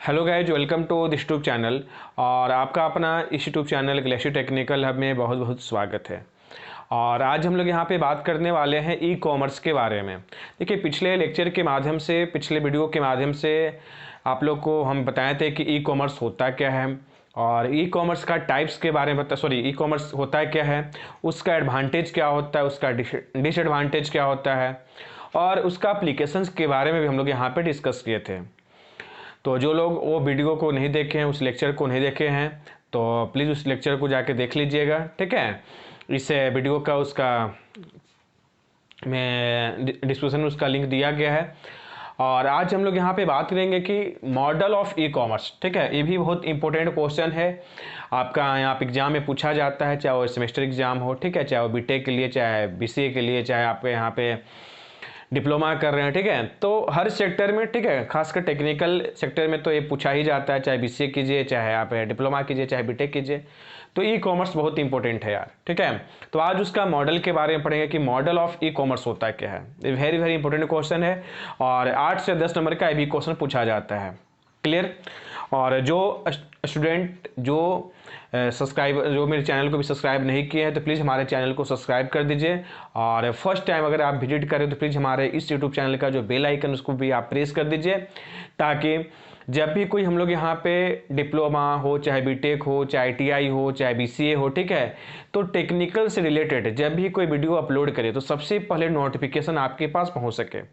Hello guys, welcome to this YouTube channel. और आपका अपना इस YouTube channel Glacier Technical Hub में बहुत बहुत स्वागत है। और आज हम लोग यहाँ पे बात करने वाले हैं ई कॉमर्स के बारे में। देखिए, पिछले लेक्चर के माध्यम से, पिछले वीडियो के माध्यम से आप लोग को हम बताए थे कि ई कॉमर्स होता क्या है और ई कॉमर्स का टाइप्स के बारे में ई कॉमर्स होता है क्या है, उसका एडवांटेज क्या होता है, उसका डिसएडवांटेज क्या होता है और उसका एप्लीकेशंस के बारे में भी हम लोग यहाँ पे डिस्कस किए थे। तो जो लोग वो वीडियो को नहीं देखे हैं, उस लेक्चर को नहीं देखे हैं, तो प्लीज़ उस लेक्चर को जाके देख लीजिएगा, ठीक है। इस वीडियो का उसका मैं डिस्क्रिप्शन में उसका लिंक दिया गया है। और आज हम लोग यहाँ पे बात करेंगे कि मॉडल ऑफ ई कॉमर्स, ठीक है। ये भी बहुत इंपॉर्टेंट क्वेश्चन है, आपका यहाँ पे एग्जाम में पूछा जाता है, चाहे वो सेमेस्टर एग्जाम हो, ठीक है, चाहे वो बीटेक के लिए, चाहे बीसीए के लिए, चाहे आपके यहाँ पे डिप्लोमा कर रहे हैं, ठीक है। तो हर सेक्टर में, ठीक है, खासकर टेक्निकल सेक्टर में तो ये पूछा ही जाता है, चाहे बीसीए कीजिए, चाहे आप डिप्लोमा कीजिए, चाहे बीटेक कीजिए। तो ई कॉमर्स बहुत इंपॉर्टेंट है यार, ठीक है। तो आज उसका मॉडल के बारे में पढ़ेंगे कि मॉडल ऑफ ई कॉमर्स होता है क्या है। ये वेरी वेरी इंपॉर्टेंट क्वेश्चन है और 8 से 10 नंबर का ये भी क्वेश्चन पूछा जाता है। क्लियर। और जो स्टूडेंट जो मेरे चैनल को भी सब्सक्राइब नहीं किए हैं तो प्लीज़ हमारे चैनल को सब्सक्राइब कर दीजिए। और फर्स्ट टाइम अगर आप विजिट करें तो प्लीज़ हमारे इस यूट्यूब चैनल का जो बेल आइकन उसको भी आप प्रेस कर दीजिए, ताकि जब भी कोई हम लोग यहाँ पे डिप्लोमा हो, चाहे बीटेक हो, चाहे आईटीआई हो, चाहे बीसीए हो, ठीक है, तो टेक्निकल से रिलेटेड जब भी कोई वीडियो अपलोड करे तो सबसे पहले नोटिफिकेशन आपके पास पहुँच सके।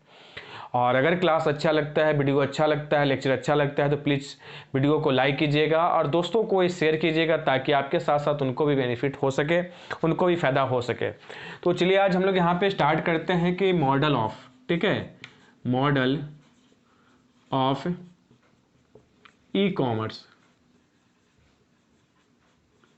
और अगर क्लास अच्छा लगता है, वीडियो अच्छा लगता है, लेक्चर अच्छा लगता है तो प्लीज़ वीडियो को लाइक कीजिएगा और दोस्तों को ये शेयर कीजिएगा, ताकि आपके साथ साथ उनको भी बेनिफिट हो सके, उनको भी फ़ायदा हो सके। तो चलिए आज हम लोग यहाँ पे स्टार्ट करते हैं कि मॉडल ऑफ, ठीक है, model of e commerce.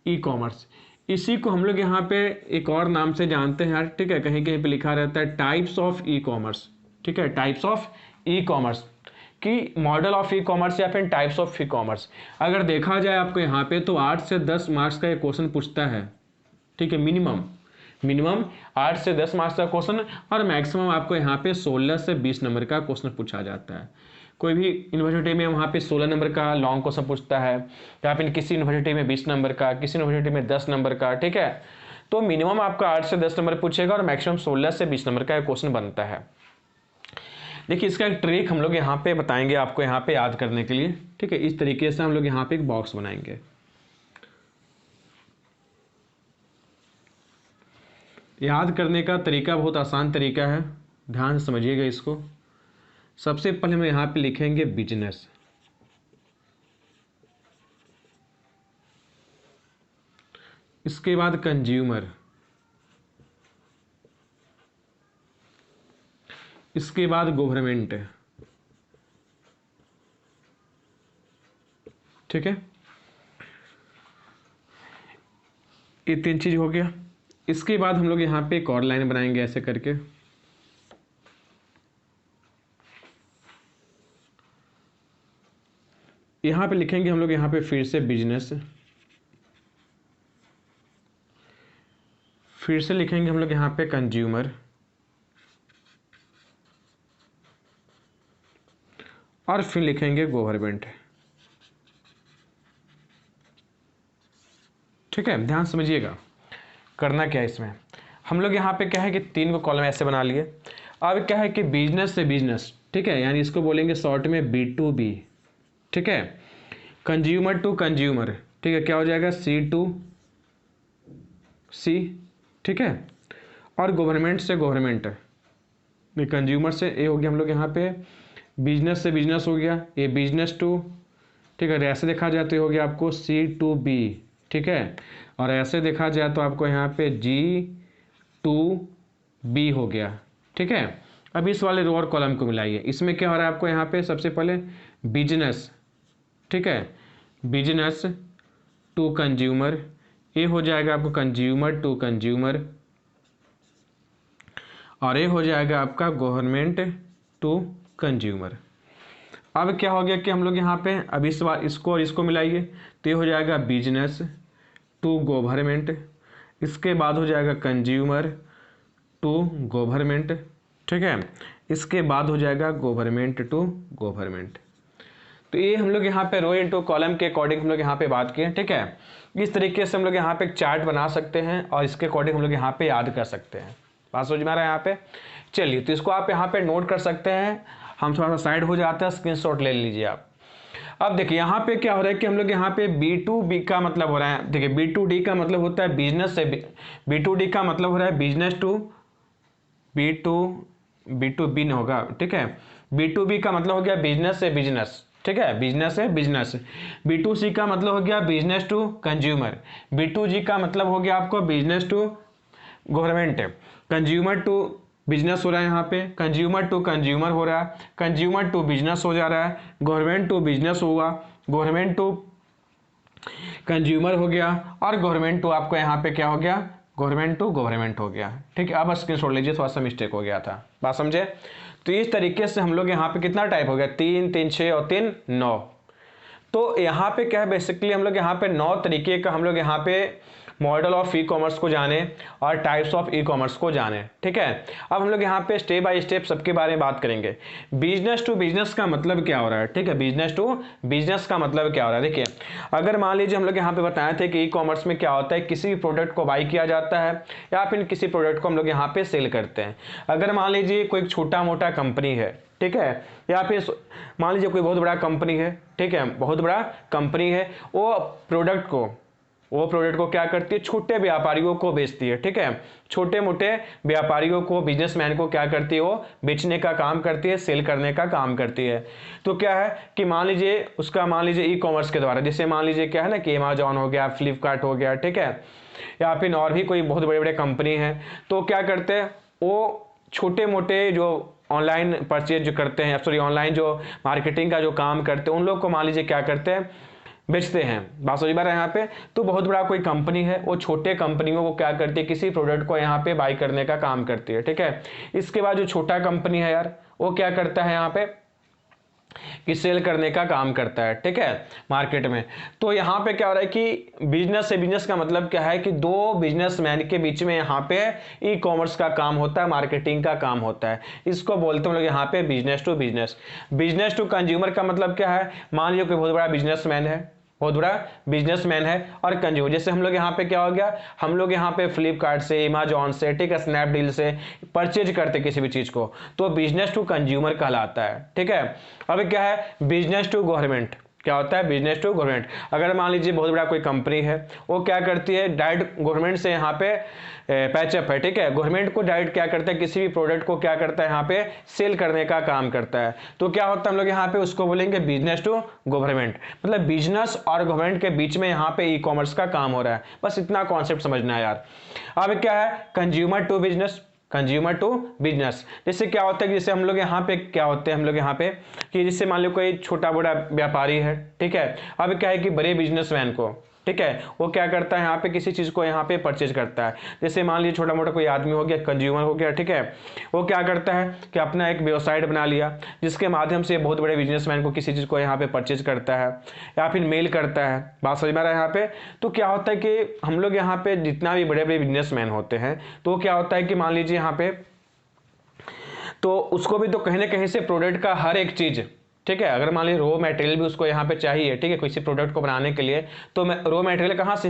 E commerce, इसी को हम लोग यहाँ पे एक और नाम से जानते हैं यार, ठीक है, कहीं कहीं पे लिखा रहता है टाइप्स ऑफ ई कॉमर्स, ठीक है, टाइप्स ऑफ ई कॉमर्स की मॉडल ऑफ ई कॉमर्स या फिर टाइप्स ऑफ ई कॉमर्स। अगर देखा जाए आपको यहाँ पे तो 8 से 10 मार्क्स का ये क्वेश्चन पूछता है, ठीक है, मिनिमम 8 से 10 मार्क्स का क्वेश्चन और मैक्सिमम आपको यहाँ पे 16 से 20 नंबर का क्वेश्चन पूछा जाता है। कोई भी यूनिवर्सिटी में वहाँ पे 16 नंबर का लॉन्ग क्वेश्चन पूछता है, या फिर किसी यूनिवर्सिटी में 20 नंबर का, किसी यूनिवर्सिटी में 10 नंबर का, ठीक है। तो मिनिमम आपका 8 से 10 नंबर पूछेगा और मैक्सिमम 16 से 20 नंबर का क्वेश्चन बनता है। देखिए, इसका एक ट्रिक हम लोग यहाँ पे बताएंगे आपको यहाँ पे याद करने के लिए, ठीक है। इस तरीके से हम लोग यहाँ पे एक बॉक्स बनाएंगे। याद करने का तरीका बहुत आसान तरीका है, ध्यान से समझिएगा इसको। सबसे पहले हम यहाँ पे लिखेंगे बिजनेस, इसके बाद कंज्यूमर, इसके बाद गवर्नमेंट, ठीक है, ये 3 चीज हो गया। इसके बाद हम लोग यहाँ पे एक और लाइन बनाएंगे ऐसे करके, यहाँ पे लिखेंगे हम लोग यहाँ पे फिर से बिजनेस, फिर से लिखेंगे हम लोग यहाँ पे कंज्यूमर और फिर लिखेंगे गवर्नमेंट, ठीक है। ध्यान समझिएगा करना क्या है इसमें। हम लोग यहाँ पे क्या है कि 3 को कॉलम ऐसे बना लिए। अब क्या है कि बिजनेस से बिजनेस, ठीक है, यानी इसको बोलेंगे शॉर्ट में B2B, ठीक है। कंज्यूमर टू कंज्यूमर, ठीक है, क्या हो जाएगा C2C, ठीक है। और गवर्नमेंट से गवर्नमेंट, कंज्यूमर से ये हो गया हम लोग यहाँ पे, बिजनेस से बिजनेस हो गया ये बिजनेस टू, ठीक है। ऐसे देखा जाए तो ये हो गया आपको C2B, ठीक है। और ऐसे देखा जाए तो आपको यहाँ पे G2B हो गया, ठीक है। अब इस वाले रो और कॉलम को मिलाइए, इसमें क्या हो रहा है आपको यहाँ पे सबसे पहले बिजनेस, ठीक है, बिजनेस टू कंज्यूमर, ये हो जाएगा आपको कंज्यूमर टू कंज्यूमर, और ये हो जाएगा आपका गवर्नमेंट टू कंज्यूमर। अब क्या हो गया कि हम लोग यहाँ पे अब इस बार इसको और इसको मिलाइए तो ये हो जाएगा बिजनेस टू गवर्नमेंट, इसके बाद हो जाएगा कंज्यूमर टू गवर्नमेंट, ठीक है, इसके बाद हो जाएगा गवर्नमेंट टू गवर्नमेंट। तो ये हम लोग यहाँ पे रो इंटू कॉलम के अकॉर्डिंग हम लोग यहाँ पे बात किए, ठीक है। इस तरीके से हम लोग यहाँ पे एक चार्ट बना सकते हैं और इसके अकॉर्डिंग हम लोग यहाँ पे याद कर सकते हैं। बात समझ में आ रहा है यहाँ पे। चलिए, तो इसको आप यहाँ पे नोट कर सकते हैं। हम थोड़ा सा साइड हो जाते हैं, स्क्रीनशॉट ले लीजिए आप। अब देखिए यहाँ पे क्या हो रहा है कि हम लोग यहाँ पे B2B का मतलब हो रहा है, देखिए B2D का मतलब होता है बिजनेस से, B2D का मतलब हो रहा है बिजनेस टू B2B नहीं होगा, ठीक है। B2B का मतलब हो गया बिजनेस से बिजनेस, ठीक है, बिजनेस से बिजनेस। B2C का मतलब हो गया बिजनेस टू कंज्यूमर। B2G का मतलब हो गया आपको business to government. Consumer to business हो रहा है यहाँ पे, कंज्यूमर टू कंज्यूमर हो रहा है, कंज्यूमर टू बिजनेस हो जा रहा है, गवर्नमेंट टू बिजनेस होगा, गवर्नमेंट टू कंज्यूमर हो गया, और गवर्नमेंट टू आपको यहाँ पे क्या हो गया, गवर्नमेंट टू गवर्नमेंट हो गया, ठीक है। अब स्क्रीन शॉट लीजिए, थोड़ा सा मिस्टेक हो गया था, बात समझे। तो इस तरीके से हम लोग यहाँ पे कितना टाइप हो गया, 3 3 6 और 3 9। तो यहाँ पे क्या है, बेसिकली हम लोग यहाँ पे 9 तरीके का हम लोग यहाँ पे मॉडल ऑफ ई कॉमर्स को जाने और टाइप्स ऑफ ई कॉमर्स को जाने, ठीक है। अब हम लोग यहाँ पे स्टेप बाय स्टेप सबके बारे में बात करेंगे। बिजनेस टू बिजनेस का मतलब क्या हो रहा है, ठीक है, बिजनेस टू बिजनेस का मतलब क्या हो रहा है। देखिए, अगर मान लीजिए हम लोग यहाँ पे बताए थे कि ई कॉमर्स में क्या होता है, किसी भी प्रोडक्ट को बाई किया जाता है या फिर किसी प्रोडक्ट को हम लोग यहाँ पे सेल करते हैं। अगर मान लीजिए कोई छोटा मोटा कंपनी है, ठीक है, या फिर मान लीजिए कोई बहुत बड़ा कंपनी है, ठीक है, बहुत बड़ा कंपनी है, वो प्रोडक्ट को क्या करती है, छोटे व्यापारियों को बेचती है, ठीक है। छोटे मोटे व्यापारियों को, बिजनेसमैन को क्या करती है, वो बेचने का काम करती है, सेल करने का काम करती है। तो क्या है कि मान लीजिए ई कॉमर्स के द्वारा, जैसे मान लीजिए क्या है ना कि अमेजॉन हो गया, फ्लिपकार्ट हो गया, ठीक है, या फिर और भी कोई बहुत बड़े बड़े कंपनी है, तो क्या करते हैं, वो छोटे मोटे जो ऑनलाइन परचेज जो करते हैं, सॉरी ऑनलाइन जो मार्केटिंग का जो काम करते हैं, उन लोग को मान लीजिए क्या करते हैं, बेचते हैं। बात समझ में आ रहा है यहाँ पे। तो बहुत बड़ा कोई कंपनी है, वो छोटे कंपनियों को क्या करती है, किसी प्रोडक्ट को यहाँ पे बाई करने का काम करती है, ठीक है। इसके बाद जो छोटा कंपनी है यार, वो क्या करता है यहाँ पे कि सेल करने का काम करता है, ठीक है, मार्केट में। तो यहाँ पे क्या हो रहा है कि बिजनेस से बिजनेस का मतलब क्या है कि दो बिजनेसमैन के बीच में यहाँ पे ई कॉमर्स का काम होता है, मार्केटिंग का काम होता है। इसको बोलते हैं लोग यहाँ पे business to business. Business to consumer का मतलब क्या है, मान लीजिए कोई बहुत बड़ा बिजनेसमैन है और कंज्यूमर, जैसे हम लोग यहाँ पे क्या हो गया, हम लोग यहाँ पे फ्लिपकार्ट से, अमेजॉन से, ठीक है, स्नैपडील से परचेज करते किसी भी चीज को, तो बिजनेस टू कंज्यूमर कहलाता है, ठीक है। अब क्या है बिजनेस टू गवर्नमेंट, क्या होता है बिजनेस टू गवर्नमेंट। अगर मान लीजिए बहुत बड़ा कोई कंपनी है, वो क्या करती है, डायरेक्ट गवर्नमेंट से यहाँ पे पैचअप है, ठीक है, गवर्नमेंट को डायरेक्ट क्या करता है, किसी भी प्रोडक्ट को क्या करता है, यहाँ पे सेल करने का काम करता है। तो क्या होता है, हम लोग यहाँ पे उसको बोलेंगे बिजनेस टू गवर्नमेंट, मतलब बिजनेस और गवर्नमेंट के बीच में यहाँ पे ई कॉमर्स का काम हो रहा है। बस इतना कॉन्सेप्ट समझना है यार। अब क्या है consumer to business, consumer to business. जैसे क्या होता है कि जैसे हम लोग यहाँ पे क्या होते हैं, हम लोग यहाँ पे कि जैसे मान लो कोई छोटा बड़ा व्यापारी है, ठीक है, अब क्या है कि बड़े बिजनेसमैन को, ठीक है, वो क्या करता है, यहाँ पे किसी चीज को यहाँ पे परचेज करता है। जैसे मान लीजिए छोटा मोटा कोई आदमी हो गया, कंज्यूमर हो गया, ठीक है, वो क्या करता है कि अपना एक वेबसाइट बना लिया, जिसके माध्यम से बहुत बड़े बिजनेसमैन को किसी चीज को यहाँ पे परचेज करता है या फिर मेल करता है। बात समझ में आ रहा है यहाँ पे। तो क्या होता है कि हम लोग यहाँ पे जितना भी बड़े बड़े बिजनेसमैन होते हैं, तो क्या होता है कि मान लीजिए यहाँ पे, तो उसको भी तो कहीं ना कहीं से प्रोडक्ट का हर एक चीज, ठीक है, अगर मान लीजिए रॉ मटेरियल भी उसको यहाँ पे चाहिए, ठीक है, किसी प्रोडक्ट को बनाने के लिए, तो रॉ मटेरियल कहाँ से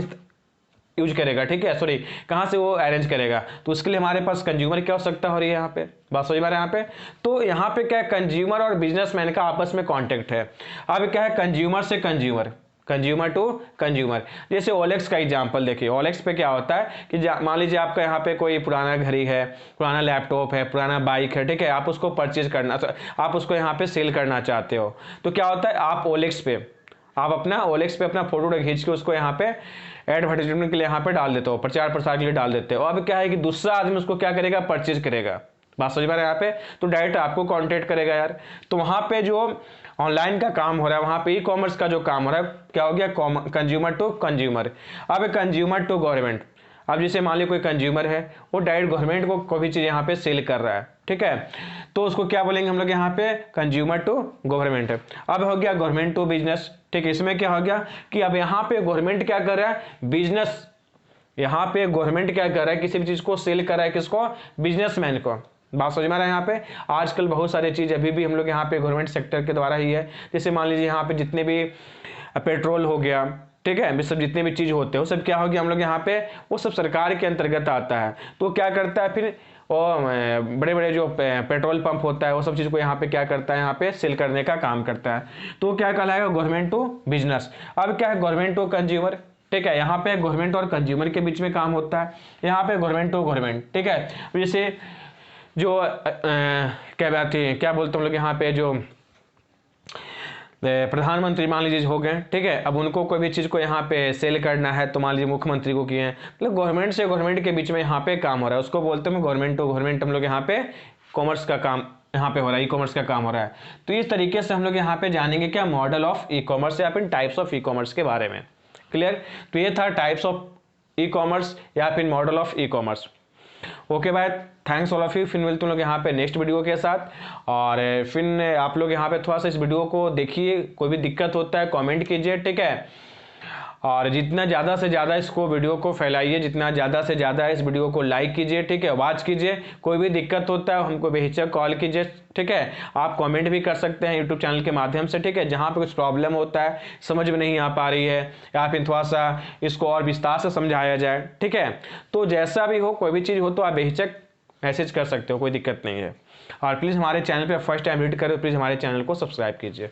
यूज करेगा, ठीक है, सॉरी कहाँ से वो अरेंज करेगा, तो उसके लिए हमारे पास कंज्यूमर की आवश्यकता हो रही है यहाँ पे। बात समझ में आ रहा है यहाँ पे। तो यहाँ पे क्या है, कंज्यूमर और बिजनेसमैन का आपस में कॉन्टेक्ट है। अब क्या है कंज्यूमर से कंज्यूमर, कंज्यूमर टू कंज्यूमर। जैसे ओलेक्स का एग्जांपल देखिए, ओलेक्स पे क्या होता है कि मान लीजिए आपका यहाँ पे कोई पुराना घड़ी है, पुराना लैपटॉप है, पुराना बाइक है, ठीक है, आप उसको परचेज करना, आप उसको यहाँ पे सेल करना चाहते हो, तो क्या होता है आप ओलेक्स पे अपना फोटो खींच के उसको यहाँ पे एडवर्टाइजमेंट के लिए यहाँ पे डाल देते हो, प्रचार प्रसार के लिए डाल देते हो। अब क्या है कि दूसरा आदमी उसको क्या करेगा, परचेज करेगा। बात समझ में आ रहा है यहाँ पे। तो डायरेक्ट आपको कॉन्टेक्ट करेगा यार। तो वहां पे जो ऑनलाइन का काम हो रहा है, वहां पे ई कॉमर्स का जो काम हो रहा है, क्या हो गया, कंज्यूमर टू कंज्यूमर। अब कंज्यूमर टू गवर्नमेंट। अब जैसे मान लीजिए कोई कंज्यूमर है, वो डायरेक्ट गवर्नमेंट को कोई भी चीज यहाँ पे सेल कर रहा है, ठीक है, तो उसको क्या बोलेंगे हम लोग यहाँ पे, कंज्यूमर टू गवर्नमेंट। अब हो गया गवर्नमेंट टू बिजनेस, ठीक है। इसमें क्या हो गया कि अब यहाँ पे गवर्नमेंट क्या कर रहा है, बिजनेस, यहाँ पे गवर्नमेंट क्या कर रहा है, किसी भी चीज को सेल कर रहा है, किसको, बिजनेसमैन को। बात समझ में आ रहा है यहाँ पे। आजकल बहुत सारी चीज़ अभी भी हम लोग यहाँ पे गवर्नमेंट सेक्टर के द्वारा ही है। जैसे मान लीजिए यहाँ पे जितने भी पेट्रोल हो गया, ठीक है, सब जितने भी चीज़ होते हैं वो सब क्या होगी हम लोग यहाँ पे, वो सब सरकार के अंतर्गत आता है। तो क्या करता है फिर, और बड़े बड़े जो पेट्रोल पंप होता है वो सब चीज़ को यहाँ पे क्या करता है, यहाँ पे सेल करने का काम करता है। तो क्या कहलाएगा, गवर्नमेंट टू बिजनेस। अब क्या है, गवर्नमेंट टू कंज्यूमर, ठीक है, यहाँ पे गवर्नमेंट और कंज्यूमर के बीच में काम होता है। यहाँ पे गवर्नमेंट टू गवर्नमेंट, ठीक है। जैसे जो क्या बात है, क्या बोलते हैं हम लोग यहाँ पे, जो प्रधानमंत्री मान लीजिए हो गए, ठीक है, अब उनको कोई भी चीज़ को यहाँ पे सेल करना है तो मान लीजिए मुख्यमंत्री को किए हैं, मतलब गवर्नमेंट से गवर्नमेंट के बीच में यहाँ पे काम हो रहा है, उसको बोलते हैं गवर्नमेंट टू गवर्नमेंट। हम लोग यहाँ पे कॉमर्स का काम यहाँ पे हो रहा है, ई कॉमर्स का काम हो रहा है। तो इस तरीके से हम लोग यहाँ पे जानेंगे क्या, मॉडल ऑफ ई कॉमर्स या फिर टाइप्स ऑफ ई कॉमर्स के बारे में। क्लियर। तो ये था टाइप्स ऑफ ई कॉमर्स या फिर model of e commerce. Okay bye, thanks all of you. फिर मिलते हैं लोग यहाँ पे नेक्स्ट वीडियो के साथ। और फिर आप लोग यहाँ पे थोड़ा सा इस वीडियो को देखिए, कोई भी दिक्कत होता है कमेंट कीजिए, ठीक है। और जितना ज़्यादा से ज़्यादा इसको वीडियो को फैलाइए, जितना ज़्यादा से ज़्यादा इस वीडियो को लाइक कीजिए, ठीक है, वॉच कीजिए। कोई भी दिक्कत होता है हमको बेहिचक कॉल कीजिए, ठीक है। आप कमेंट भी कर सकते हैं यूट्यूब चैनल के माध्यम से, ठीक है। जहाँ पे कुछ प्रॉब्लम होता है, समझ में नहीं आ पा रही है या फिर थोड़ा सा इसको और विस्तार से समझाया जाए, ठीक है, तो जैसा भी हो, कोई भी चीज़ हो तो आप बेहिचक मैसेज कर सकते हो, कोई दिक्कत नहीं है। और प्लीज़ हमारे चैनल पे फर्स्ट टाइम विजिट करो, प्लीज़ हमारे चैनल को सब्सक्राइब कीजिए।